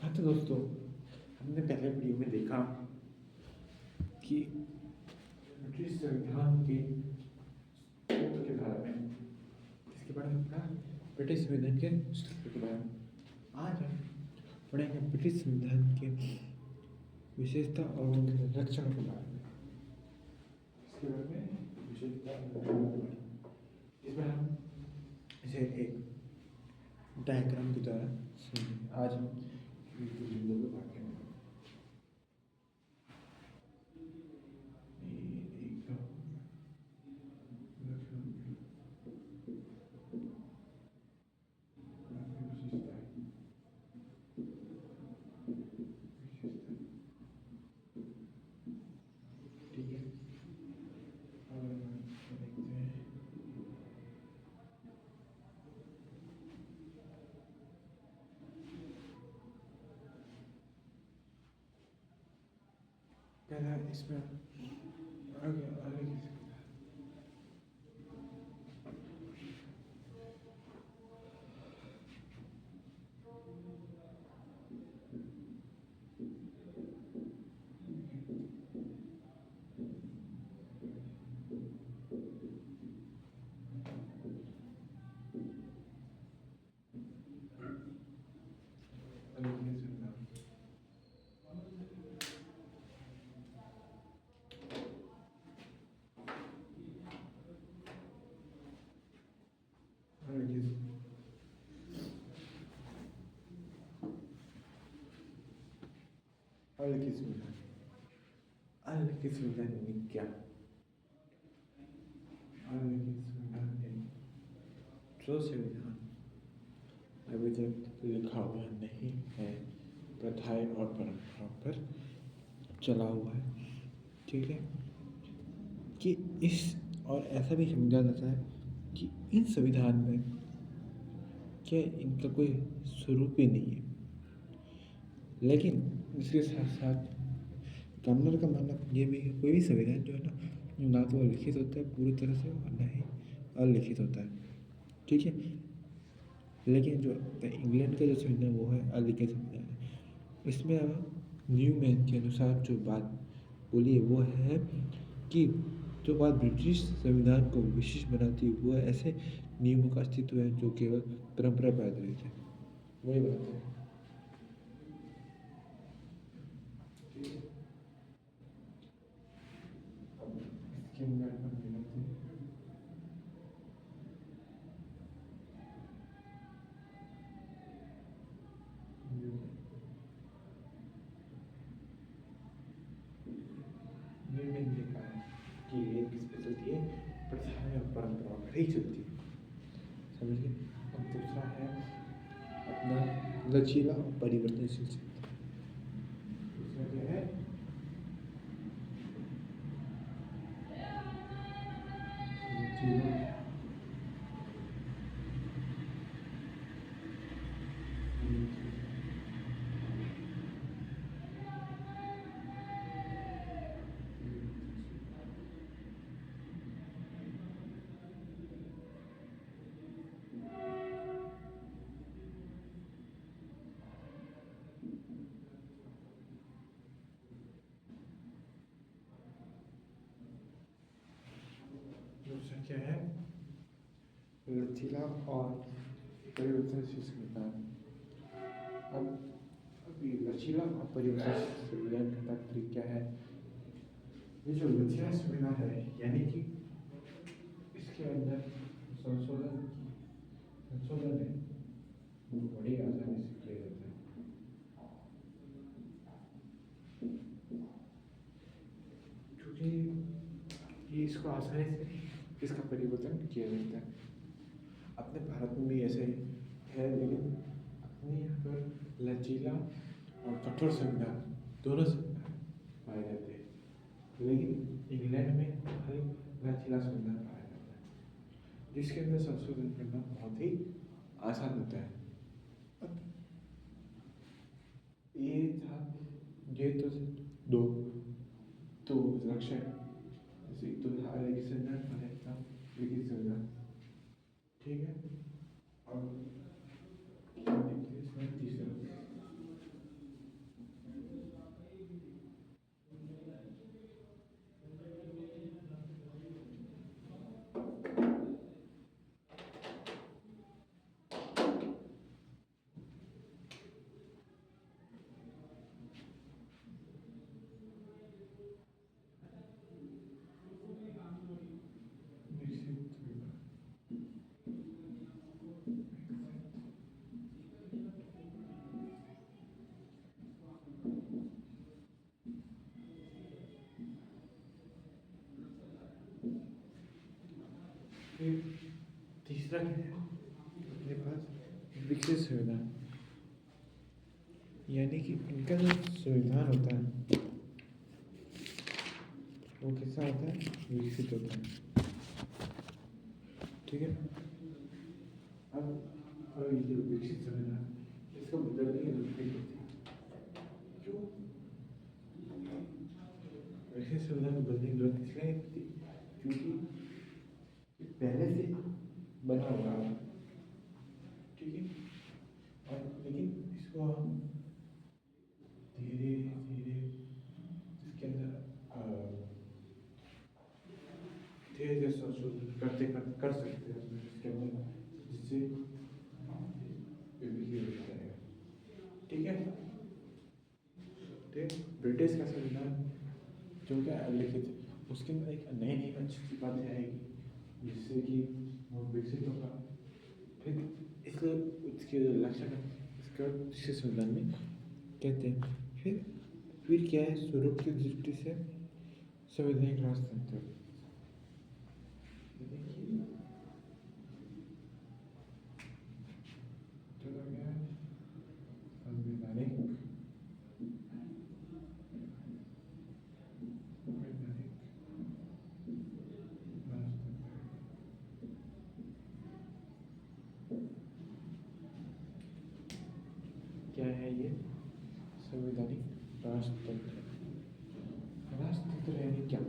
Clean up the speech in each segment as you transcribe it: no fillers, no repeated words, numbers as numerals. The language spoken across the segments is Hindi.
हाँ तो दोस्तों, हमने पहले वीडियो में देखा कि ब्रिटिश संविधान के सूत्र के बारे में, इसके बारे में पढ़ा, ब्रिटिश संविधान के सूत्र के बारे में। आज हम पढ़ेंगे ब्रिटिश संविधान के विशेषता और उनके लक्षणों के बारे में। इसके बारे में विशेषता और लक्षणों के बारे में, इसमें हम इसे एक डायग्राम के द्वारा सुनेंगे। आज हम बिंदु को बांटेंगे। ठीक है, पहला इसमें आगे आगे की सुविधा नहीं क्या जो संविधान अभी तक लिखा हुआ नहीं है, प्रथाएं और परंपराओं पर चला हुआ है। ठीक है, कि इस और ऐसा भी समझा जाता है कि इन संविधान में क्या इनका कोई स्वरूप ही नहीं है, लेकिन इसके साथ साथ गवर्नर का मतलब ये भी है, कोई भी संविधान जो है ना तो वो लिखित होता है पूरी तरह से और ना ही अलिखित होता है। ठीक है, लेकिन जो इंग्लैंड का जो संविधान वो है अलिखित संविधान है। इसमें न्यूमैन के अनुसार जो बात बोली है वो है कि जो बात ब्रिटिश संविधान को विशिष्ट बनाती है वो ऐसे नियमों का अस्तित्व है जो केवल परंपरा पर आधारित है। वही बात है। कि एक स्पेशलिटी है, प्रथाएं और परंपराओं पर ही चलती है, समझिए। और दूसरा है अपना लचीला और परिवर्तनशील चिंतन। दूसरा क्या है? लचीला दूसरा क्या है? लचीला और परिवर्तनशील संविधान। अब अभी लचीला और परिवर्तनशील संविधान का तात्पर्य क्या है? ये जो लचीला संविधान है यानी कि इसके अंदर संशोधन है वो बड़ी आसानी से किया जाता है, क्योंकि ये इसको आसानी से इसका परिवर्तन किया जाता है। अपने भारत में भी ऐसे है, लेकिन अपने यहाँ पर लचीला और कठोर संविधान दोनों संविधान पाए जाते हैं, लेकिन इंग्लैंड में खाली लचीला संविधान पाया जाता है जिसके अंदर संशोधन करना बहुत ही आसान होता है। ये था, ये तो दो तो लक्षण, जैसे एक तो था लिखित संविधान और एक था लिखित संविधान। ठीक है, और फिर तीसरा क्या है अपने पास विकसित संविधान, यानी कि इनका जो संविधान होता है वो कैसा होता है, विकसित होता है। ठीक है, अब ये जो विकसित संविधान इसको बदलने की जरूरत नहीं पड़ती। क्यों विकसित संविधान को बदलने की जरूरत इसलिए नहीं पड़ती क्योंकि पहले से बना हुआ है। ठीक है, और लेकिन इसको हम धीरे धीरे इसके अंदर धीरे धीरे संशोधन करते कर सकते हैं इसके अंदर, जिससे विकसित हो जाएगा। ठीक है, ठीक, ब्रिटिश का संविधान जो क्या लिखित है उसके अंदर एक नई नई अच्छी बातें आएगी जिससे कि वो विकसित होगा। फिर इसलिए इसके जो लक्षण है इसका दूसरे संविधान में कहते हैं। फिर क्या है, स्वरूप की दृष्टि से संवैधानिक राजतंत्र, क्या है ये संवैधानिक राजतंत्र। राजतंत्र यानी क्या,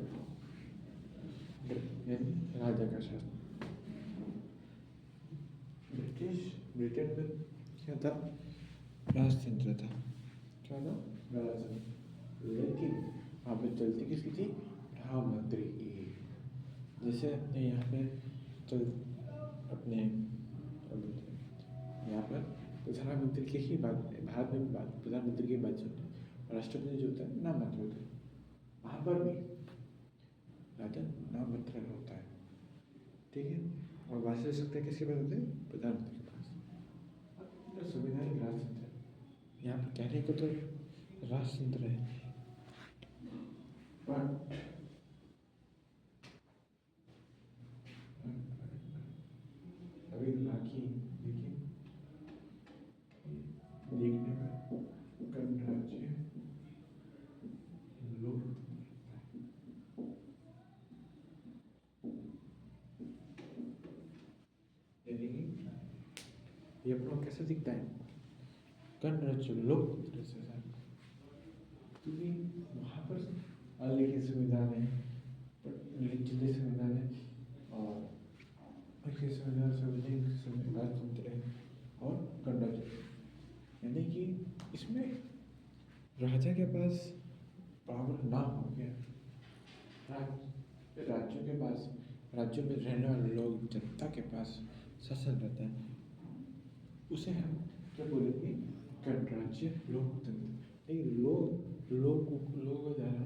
यानी राजा का शासन। ब्रिटेन में क्या था, राजतंत्र था। क्या था, राजतंत्र। लेकिन वहाँ पे चलती किसकी थी, प्रधानमंत्री की। जैसे अपने यहाँ पे चल अपने यहाँ पर प्रधानमंत्री की ही बात, भारत में भी बात प्रधानमंत्री की बात चलती है। राष्ट्रपति जो होता है नाममात्र होता है, वहाँ पर भी राजा नाममात्र होता है। ठीक है, और वास्तविक सत्ता किसके पास होते हैं, प्रधानमंत्री के पास। संवैधानिक राजतंत्र यहाँ पर कहने को तो राजतंत्र है, बट अभी बाकी देखिए देखने में गणराज्य लोक, यानी ये अपना कैसे दिखता है, गणराज्य लोकतंत्र से, क्योंकि वहाँ पर अलिखित संविधान है, लिखित संविधान है और लिखित संविधान संवैधानिक राजतंत्र है और गणराज्य, यानी कि इसमें राजा के पास पावर ना हो गया, राज्यों के पास, राज्यों में रहने वाले लोग, जनता के पास शासन रहता है, उसे हम क्या बोलेंगे, गणराज्य लोकतंत्र। लेकिन लोग को द्वारा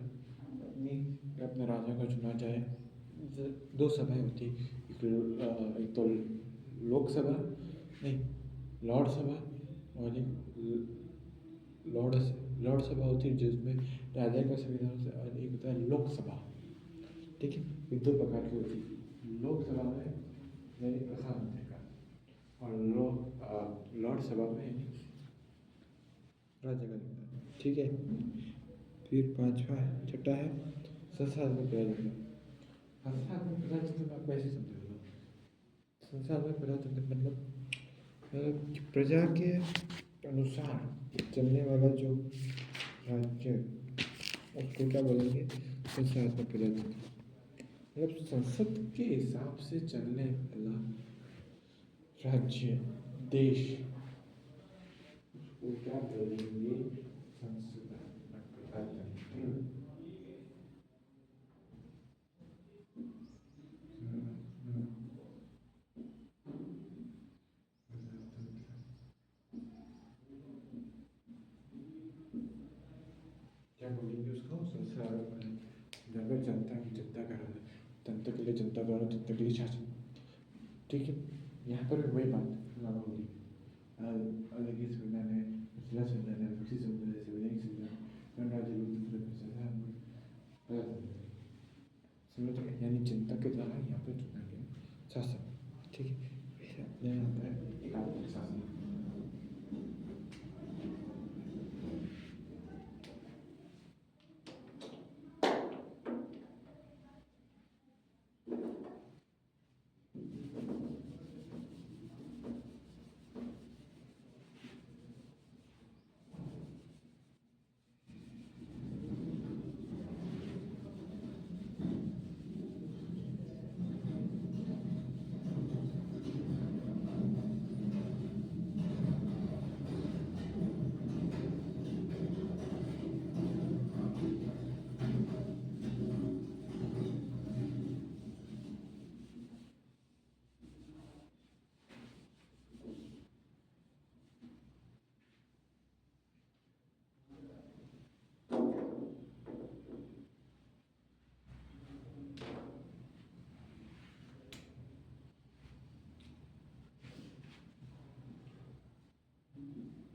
अपने राजा का चुना जाए। दो सभाएं होती, एक तो लोकसभा नहीं लॉर्ड सभा, और एक लॉर्ड सभा होती है जिसमें राजा का संविधान से, और एक होता है लोकसभा। ठीक है, ये दो प्रकार की होती है। लोकसभा में यानी प्रधानमंत्री का, और लॉर्ड सभा में यानी राजा का। ठीक है, फिर पांचवा छठा है संसद प्रजातंत्र। संसद में प्रजातंत्र आप कैसे समझोगे, संसद में प्रजातंत्र मतलब प्रजा के अनुसार चलने वाला जो राज्य, उसको क्या बोलेंगे, संसद में प्रजातंत्र। मतलब संसद के हिसाब से चलने वाला राज्य, देश, उसको क्या बोलेंगे, संसद में प्रजातंत्र। क्या बोलेंगे उसको, संसद जब जनता का राज, जनता के लिए जनता द्वारा जनता के लिए शासन। ठीक है, यहाँ पर वही बात लागू होगी। अलग ही संविधान है, जिला संविधान है, विकसित संविधान है, संवैधानिक संविधान, गणराज्य लोकतंत्र, समझ, यानी जनता के द्वारा यहाँ पर चुना गया शासन, ठीक है। फिर अपने आता है एकात्मक शासन।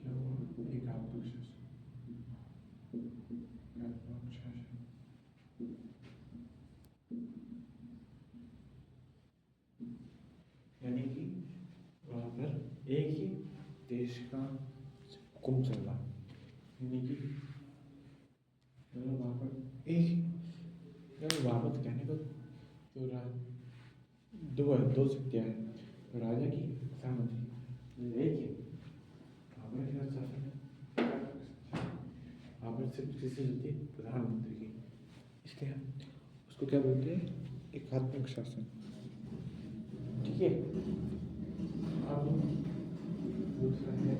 क्या हुआ? एकात्मक शासन, एकात्मक शासन। यानी कि वहाँ पर एक ही देश का हुक्म चल रहा, यानी कि वहाँ पर एक वहाँ पर कहने को जो दो शक्तियाँ हैं, राजा की सहमति एक ही वहाँ पर शासन है। वहाँ पर सिर्फ किसी होती है प्रधानमंत्री की, इसलिए उसको क्या बोलते हैं? एकात्मक शासन, ठीक है। अब दूसरा है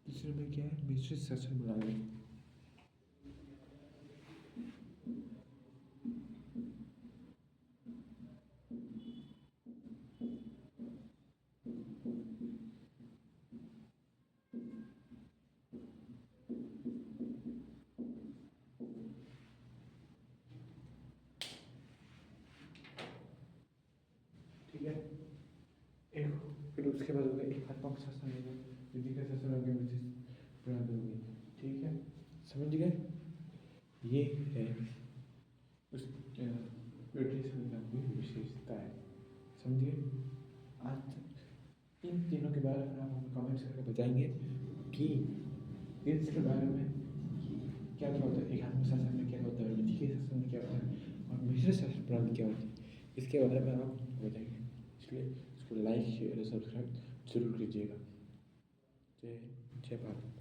दूसरे में क्या है? मिश्रित शासन बना है। ठीक है, एक फिर उसके बाद हो गया एकात्मक शासन, हो गया विधि का शासन, हो गया मिश्रित प्रणाली हो गई, ठीक है। समझ गए? ये है उस ब्रिटिश संविधान की विशेषता है, समझिए। आज इन तीनों के बारे में आप हमें कमेंट्स करके बताएंगे कि इसके बारे में क्या क्या होता है, एकात्मक शासन में क्या होता है, विधि के शासन में क्या होता है, और मिश्रित शासन प्रणाली क्या होती है, इसके बारे में आप बताएंगे। इसलिए इसको लाइक शेयर और सब्सक्राइब जरूर कीजिएगा। जय हिंद, जय भारत।